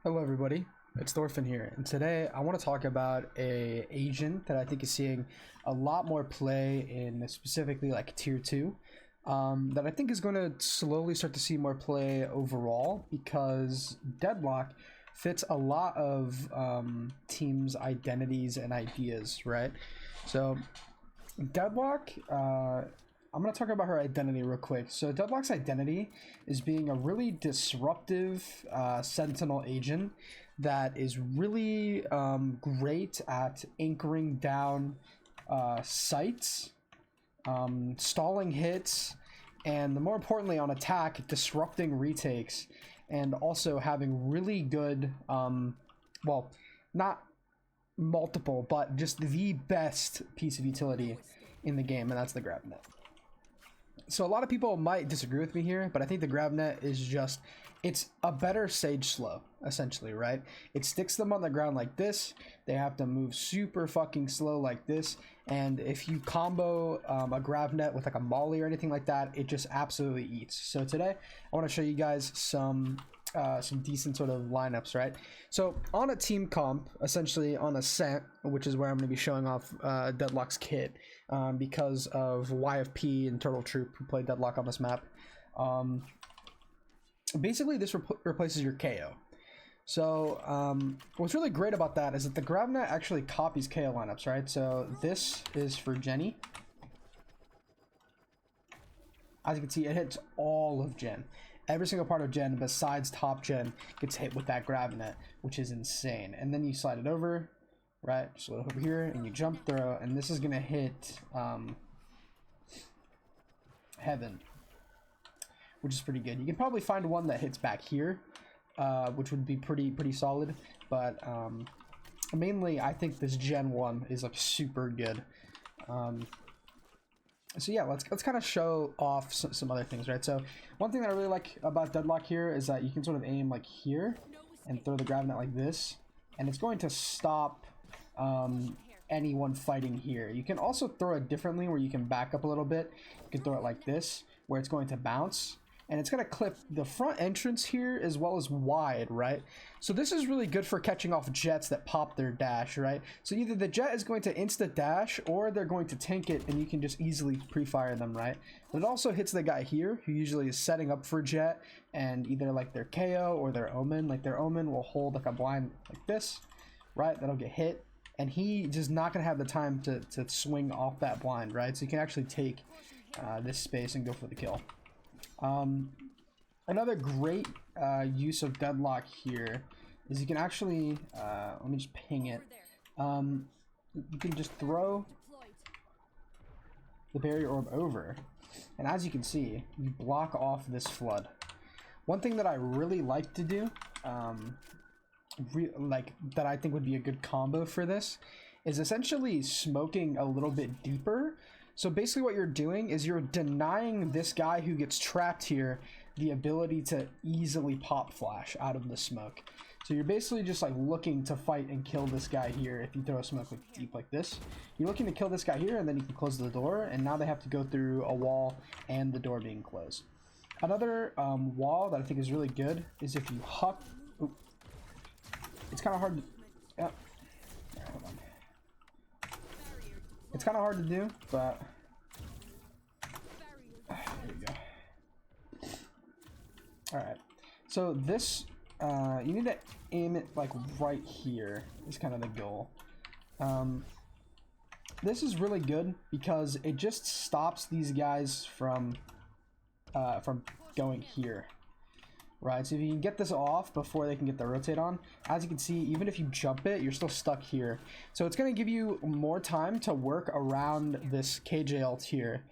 Hello everybody, it's Thorfinn here, and today I want to talk about a agent that I think is seeing a lot more play in specifically like tier 2 that I think is going to slowly start to see more play overall because Deadlock fits a lot of teams' identities and ideas, right? So Deadlock, I'm going to talk about her identity real quick. So Deadlock's identity is being a really disruptive sentinel agent that is really great at anchoring down sites, stalling hits, and more importantly on attack, disrupting retakes, and also having really good, well, not multiple, but just the best piece of utility in the game, and that's the grab net. So a lot of people might disagree with me here, but I think the grab net is just, it's a better Sage slow, essentially, right? It sticks them on the ground like this. They have to move super fucking slow like this. And if you combo a grab net with like a molly or anything like that, it just absolutely eats. So today I want to show you guys some decent sort of lineups, right? So on a team comp, essentially on Ascent, which is where I'm going to be showing off Deadlock's kit, because of YFP and Turtle Troop who play Deadlock on this map. Basically this replaces your KO. So what's really great about that is that the grab net actually copies KO lineups, right? So this is for Jenny. As you can see, it hits all of Gen. Every single part of Gen besides top Gen gets hit with that grab net, which is insane. And then you slide it over, right? So over here, and you jump throw, and this is gonna hit Heaven, which is pretty good. You can probably find one that hits back here, which would be pretty solid. But mainly, I think this Gen 1 is like super good. So yeah, let's kind of show off some other things, right? So one thing that I really like about Deadlock here is that you can sort of aim like here and throw the grab net like this, and it's going to stop anyone fighting here. You can also throw it differently where you can back up a little bit. You can throw it like this where it's going to bounce, and it's going to clip the front entrance here as well as wide, right? So this is really good for catching off jets that pop their dash, right? So either the jet is going to insta dash or they're going to tank it and you can just easily pre-fire them, right? But it also hits the guy here who usually is setting up for jet and either like their KO or their Omen. Like their Omen will hold like a blind like this, right? That'll get hit, and he just not going to have the time to swing off that blind, right? So you can actually take this space and go for the kill. Another great use of Deadlock here is you can actually, let me just ping it. You can just throw the barrier orb over, and as you can see, you block off this flood. One thing that I really like to do, that I think would be a good combo for this, is essentially smoking a little bit deeper. So basically what you're doing is you're denying this guy who gets trapped here the ability to easily pop flash out of the smoke. So you're basically just like looking to fight and kill this guy here. If you throw a smoke like deep like this, you're looking to kill this guy here, and then you can close the door, and now they have to go through a wall and the door being closed. Another wall that I think is really good is if you huck. Oops. It's kind of hard to, yep. Right, hold on. It's kind of hard to do, but there you go. Alright, so this, you need to aim it like right here is kind of the goal. This is really good because it just stops these guys from going here. Right, so if you can get this off before they can get the rotate on, as you can see, even if you jump it, you're still stuck here. So it's going to give you more time to work around this KJ ult here.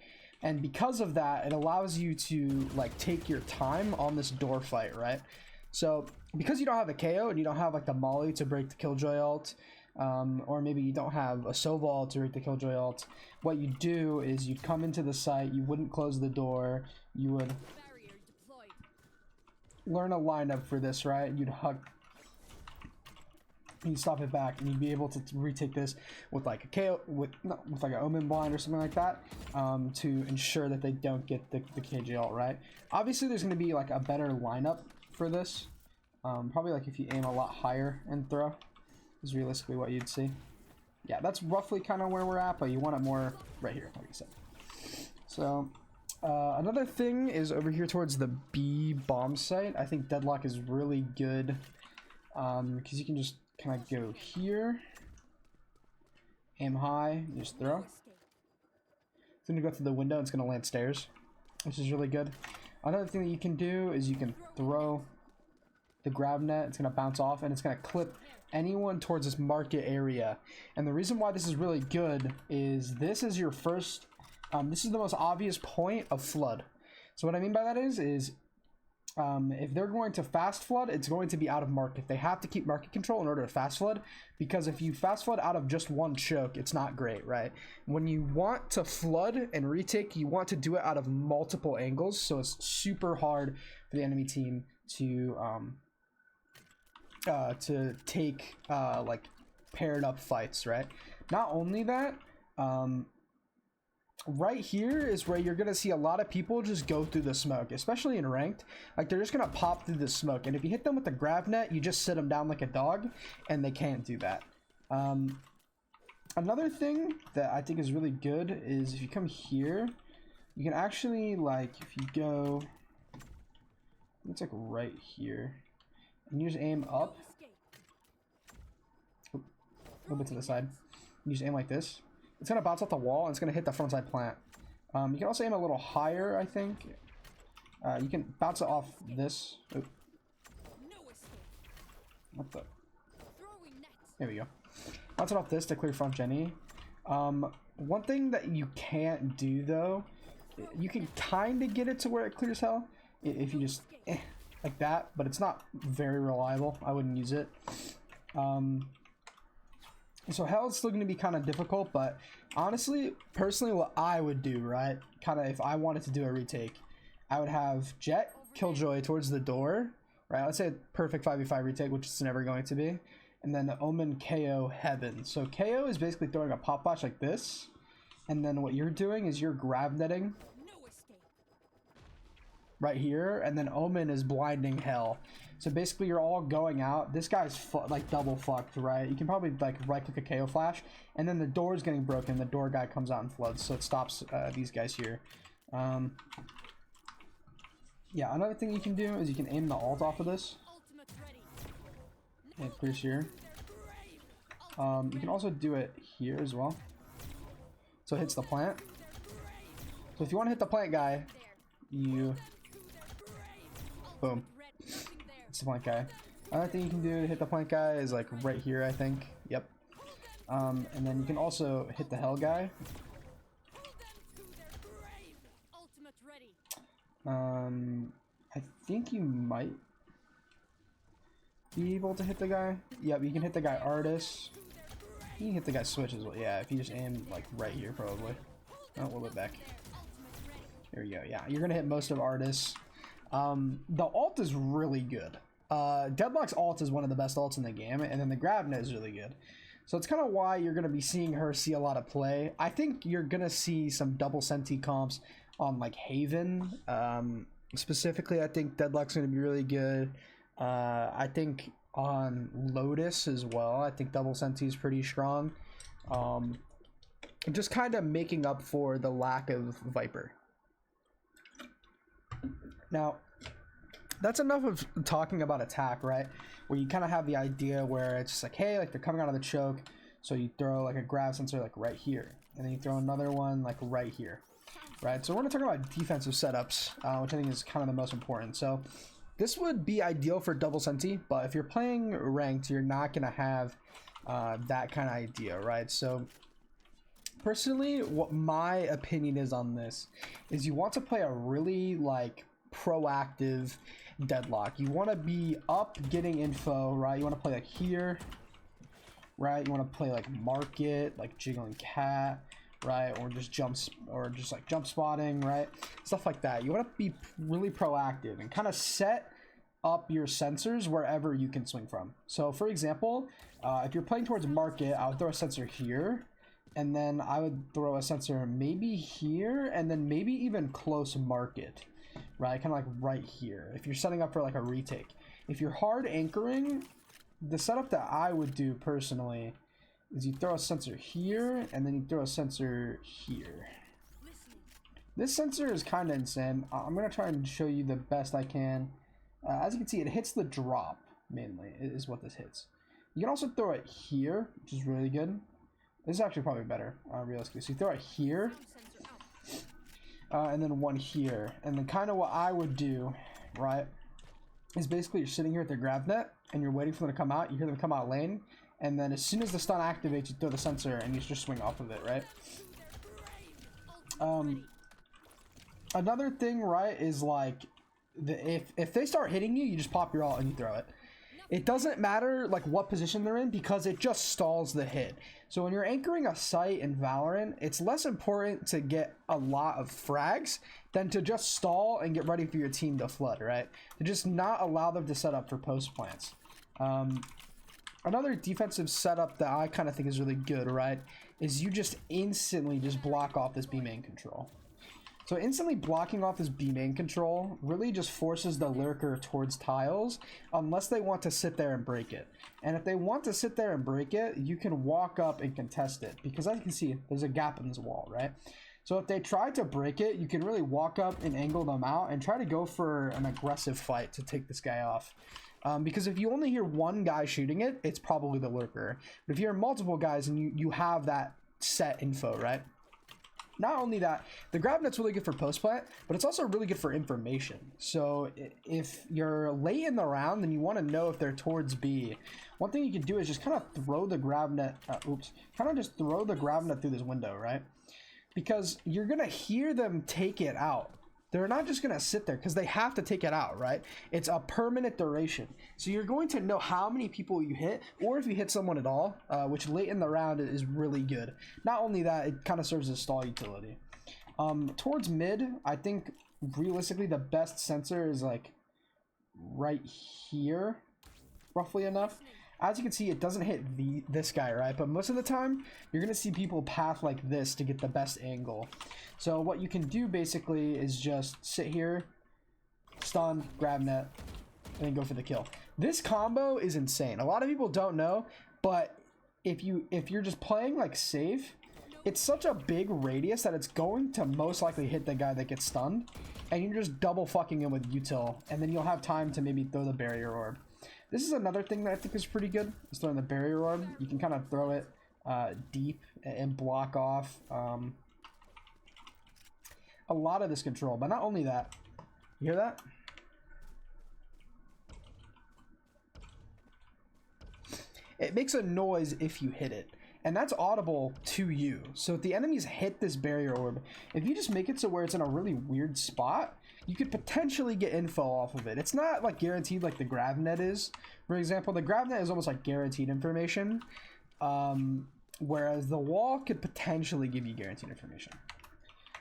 And because of that, it allows you to like take your time on this door fight, right? So because you don't have a KO and you don't have like the molly to break the Killjoy ult, or maybe you don't have a Sova ult to break the Killjoy ult, what you do is you'd come into the site, you wouldn't close the door, you would learn a lineup for this, right? You'd hug, you stop it back, and you'd be able to retake this with like a KO, with like an Omen blind or something like that, to ensure that they don't get the KJ ult, right? Obviously, there's going to be like a better lineup for this, Probably like if you aim a lot higher and throw is realistically what you'd see. Yeah, that's roughly kind of where we're at, but you want it more right here, like you said. So another thing is over here towards the B bomb site. I think Deadlock is really good because you can just kind of go here, aim high, you just throw. It's going to go through the window, and it's going to land stairs, which is really good. Another thing that you can do is you can throw the grab net. It's going to bounce off, and it's going to clip anyone towards this market area. And the reason why this is really good is this is your first, this is the most obvious point of flood. So what I mean by that is if they're going to fast flood, it's going to be out of market. They have to keep market control in order to fast flood, because if you fast flood out of just one choke, it's not great, right? When you want to flood and retake, you want to do it out of multiple angles, so it's super hard for the enemy team to take like paired up fights, right? Not only that, right here is where you're gonna see a lot of people just go through the smoke, especially in ranked. Like, they're just gonna pop through the smoke, and if you hit them with the grab net, you just sit them down like a dog, and they can't do that. Another thing that I think is really good is if you come here, you can actually, like, if you go, it's like right here, and you just aim up, a little bit to the side, you just aim like this. It's going to bounce off the wall, and it's going to hit the frontside plant. You can also aim a little higher, I think. You can bounce it off this. Oop. What the? There we go. Bounce it off this to clear front Jenny. One thing that you can't do, though, you can kind of get it to where it clears hell if you just like that, but it's not very reliable. I wouldn't use it. So hell is still going to be kind of difficult, but honestly, personally, what I would do, right, kind of if I wanted to do a retake, I would have Jet Killjoy towards the door, right? Let's say a perfect 5v5 retake, which it's never going to be, and then Omen KO Heaven. So KO is basically throwing a pop flash like this, and then what you're doing is you're grab netting right here, and then Omen is blinding hell. So basically you're all going out. This guy's like double fucked, right? You can probably like right click a KO flash, and then the door is getting broken. The door guy comes out and floods, so it stops these guys here. Yeah, another thing you can do is you can aim the ult off of this. And it clears here. You can also do it here as well. So it hits the plant. So if you want to hit the plant guy, you boom. It's the plant guy. Another thing you can do to hit the plant guy is like right here, I think. Yep. And then you can also hit the hell guy. I think you might be able to hit the guy. Yep, you can hit the guy artist. You can hit the guy switch as well. Yeah, if you just aim like right here, probably. Oh, a little bit back. There we go. Yeah, you're gonna hit most of artists. The ult is really good. Deadlock's ult is one of the best ults in the game, and then the grab net is really good. So it's kind of why you're going to be seeing her see a lot of play. I think you're going to see some double senti comps on like Haven. Specifically, I think Deadlock's going to be really good. I think on Lotus as well, I think double senti is pretty strong. Just kind of making up for the lack of Viper. Now, that's enough of talking about attack, right? Where you kind of have the idea where it's just like, hey, like they're coming out of the choke, so you throw like a grab sensor like right here, and then you throw another one like right here, right? So we're going to talk about defensive setups, which I think is kind of the most important. So this would be ideal for double senti, but if you're playing ranked, you're not going to have that kind of idea, right? So personally, what my opinion is on this is you want to play a really like proactive Deadlock. You want to be up getting info, right? You want to play like here, right? You want to play like market, like jiggling cat, right? Or just jumps, or just like jump spotting, right? Stuff like that. You want to be really proactive and kind of set up your sensors wherever you can swing from. So for example, if you're playing towards market, I would throw a sensor here, and then I would throw a sensor maybe here, and then maybe even close market, right? Kind of like right here if you're setting up for like a retake. If you're hard anchoring, the setup that I would do personally is you throw a sensor here and then you throw a sensor here. This sensor is kind of insane. I'm going to try and show you the best I can. As you can see, it hits the drop mainly is what this hits. You can also throw it here, which is really good. This is actually probably better, realistically. So you throw it here, and then one here. And then kind of what I would do, right, is basically you're sitting here at the grav net, and you're waiting for them to come out. You hear them come out lane, and then as soon as the stun activates, you throw the sensor, and you just swing off of it, right? Another thing, right, is like, if they start hitting you, you just pop your ult and you throw it. It doesn't matter like what position they're in because it just stalls the hit. So when you're anchoring a site in Valorant, it's less important to get a lot of frags than to just stall and get ready for your team to flood, right? To just not allow them to set up for post plants. Another defensive setup that I kind of think is really good, right, is you just instantly just block off this B main control. So instantly blocking off this B main control really just forces the lurker towards tiles unless they want to sit there and break it. And if they want to sit there and break it, you can walk up and contest it because as you can see, there's a gap in this wall, right? So if they try to break it, you can really walk up and angle them out and try to go for an aggressive fight to take this guy off. Because if you only hear one guy shooting it, it's probably the lurker. But if you hear multiple guys and you have that set info, right? Not only that, the grab net's really good for post plant, but it's also really good for information. So if you're late in the round and you want to know if they're towards B, one thing you can do is just kind of throw the grab net, just throw the grab net through this window, right? Because you're going to hear them take it out. They're not just going to sit there because they have to take it out, right? It's a permanent duration. So you're going to know how many people you hit or if you hit someone at all, which late in the round is really good. Not only that, it kind of serves as stall utility. Towards mid, I think realistically the best sensor is like right here, roughly enough. As you can see, it doesn't hit this guy, right? But most of the time, you're going to see people path like this to get the best angle. So what you can do basically is just sit here, stun, grab net, and then go for the kill. This combo is insane. A lot of people don't know, but if you're just playing like safe, it's such a big radius that it's going to most likely hit the guy that gets stunned. And you're just double fucking him with util, and then you'll have time to maybe throw the barrier orb. This is another thing that I think is pretty good, is throwing the barrier orb. You can kind of throw it deep and block off a lot of this control. But not only that, you hear that? It makes a noise if you hit it. And that's audible to you. So if the enemies hit this barrier orb, if you just make it so where it's in a really weird spot, you could potentially get info off of it. It's not like guaranteed like the grav net is. For example, the grav net is almost like guaranteed information, whereas the wall could potentially give you guaranteed information.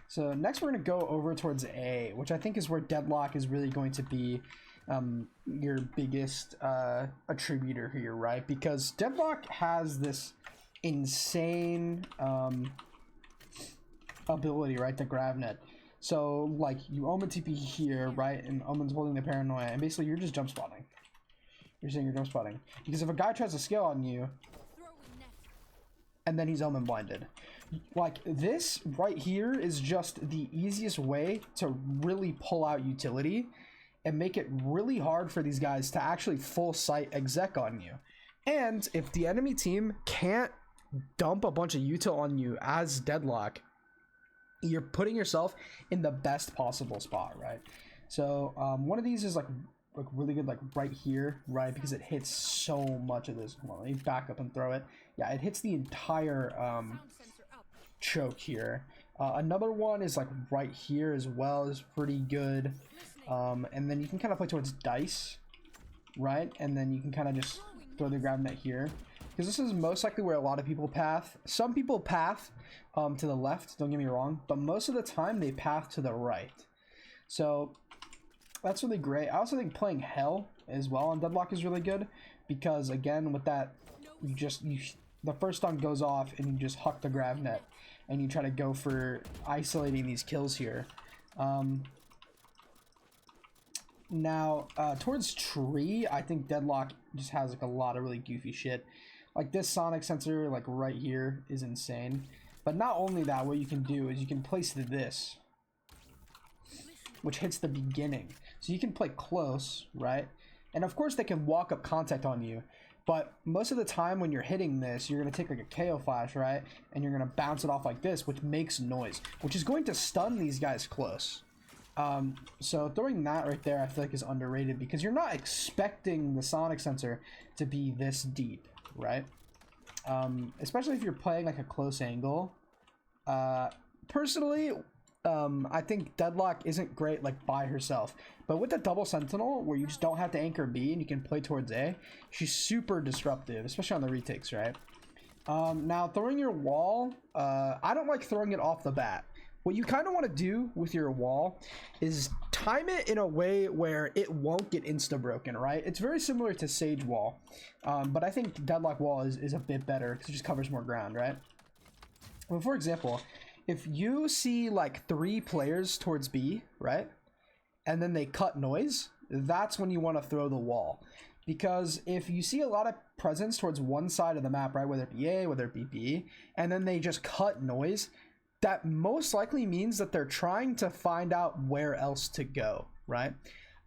So next we're going to go over towards A, which I think is where Deadlock is really going to be your biggest attributor here, right? Because Deadlock has this insane ability, right, to grab net. So like you Omen TP here, right, and Omen's holding the paranoia, and basically you're just jump spotting. You're saying you're jump spotting because if a guy tries to scale on you and then he's Omen blinded, like this right here is just the easiest way to really pull out utility and make it really hard for these guys to actually full sight exec on you. And if the enemy team can't dump a bunch of util on you as Deadlock, you're putting yourself in the best possible spot, right? So one of these is like really good, like right here, right, because it hits so much of this. Well, let me back up and throw it. Yeah, it hits the entire choke here. Another one is like right here as well, is pretty good. And then you can kind of play towards dice, right? And then you can kind of just throw the grab net here, because this is most likely where a lot of people path. Some people path to the left, don't get me wrong, but most of the time they path to the right. So that's really great. I also think playing Hell as well on Deadlock is really good, because again with that, the first stun goes off and you just huck the grab net and you try to go for isolating these kills here. Now, towards tree, I think Deadlock just has like a lot of really goofy shit. Like this sonic sensor, like right here, is insane. But not only that, what you can do is you can place this, which hits the beginning. So you can play close, right? And of course they can walk up contact on you. But most of the time when you're hitting this, you're going to take like a KO flash, right? And you're going to bounce it off like this, which makes noise, which is going to stun these guys close. So throwing that right there, I feel like is underrated because you're not expecting the sonic sensor to be this deep, right? Especially if you're playing like a close angle. Personally, I think Deadlock isn't great like by herself, but with the double sentinel where you just don't have to anchor B and you can play towards A, she's super disruptive, especially on the retakes, right? Now throwing your wall, I don't like throwing it off the bat. What you kind of want to do with your wall is time it in a way where it won't get insta broken, right? It's very similar to Sage wall, but I think Deadlock wall is a bit better because it just covers more ground, right? Well, for example, if you see like 3 players towards B, right, and then they cut noise, that's when you want to throw the wall. Because if you see a lot of presence towards one side of the map, right, whether it be A, whether it be B, and then they just cut noise, that most likely means that they're trying to find out where else to go, right?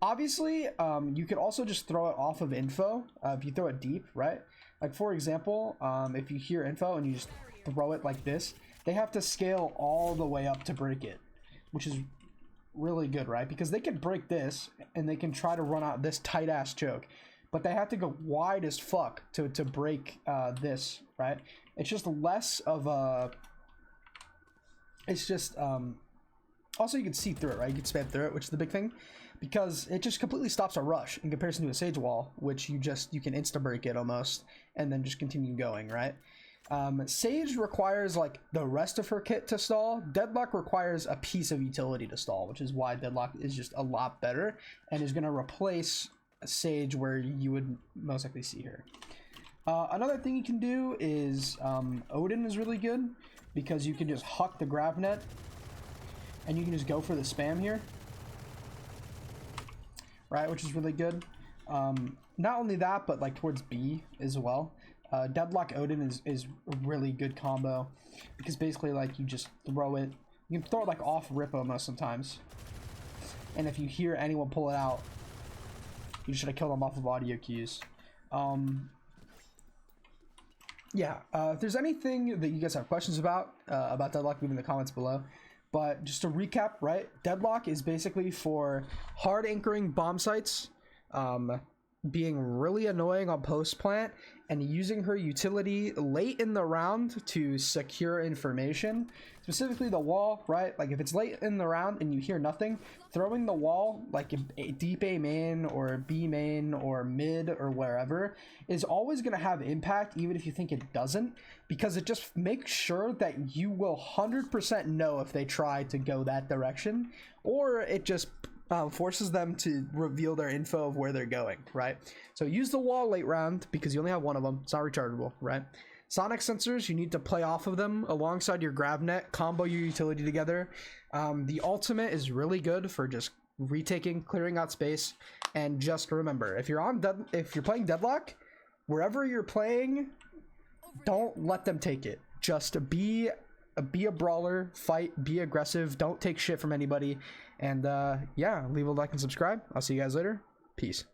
Obviously, you could also just throw it off of info if you throw it deep, right? Like, for example, if you hear info and you just throw it like this, they have to scale all the way up to break it, which is really good, right? Because they can break this and they can try to run out this tight-ass choke, but they have to go wide as fuck to break this, right? It's just less of a... It's just, also you can see through it, right? You can spam through it, which is the big thing, because it just completely stops a rush in comparison to a Sage wall, which you can insta-break it almost, and then just continue going, right? Sage requires, like, the rest of her kit to stall. Deadlock requires a piece of utility to stall, which is why Deadlock is just a lot better, and is going to replace Sage where you would most likely see her. Another thing you can do is, Odin is really good, because you can just huck the grab net and you can just go for the spam here, right, which is really good. Not only that, but like towards B as well. Deadlock Odin is a really good combo because basically like you just throw it, you can throw it like off rip almost sometimes, and if you hear anyone pull it out, you should have killed them off of audio cues. Yeah, if there's anything that you guys have questions about Deadlock, leave in the comments below. But just to recap, right, Deadlock is basically for hard anchoring bomb sites, being really annoying on post plant, and using her utility late in the round to secure information, specifically the wall, right? Like if it's late in the round and you hear nothing, throwing the wall like a deep A main or B main or mid or wherever is always going to have impact, even if you think it doesn't, because it just makes sure that you will 100% know if they try to go that direction, or it just forces them to reveal their info of where they're going, right? So use the wall late round because you only have one of them. It's not rechargeable, right? Sonic sensors, you need to play off of them alongside your grab net, combo your utility together. The ultimate is really good for just retaking, clearing out space, and just remember, if you're playing Deadlock, wherever you're playing, don't let them take it. Just be a brawler, fight, be aggressive, don't take shit from anybody, and yeah, leave a like and subscribe. I'll see you guys later. Peace.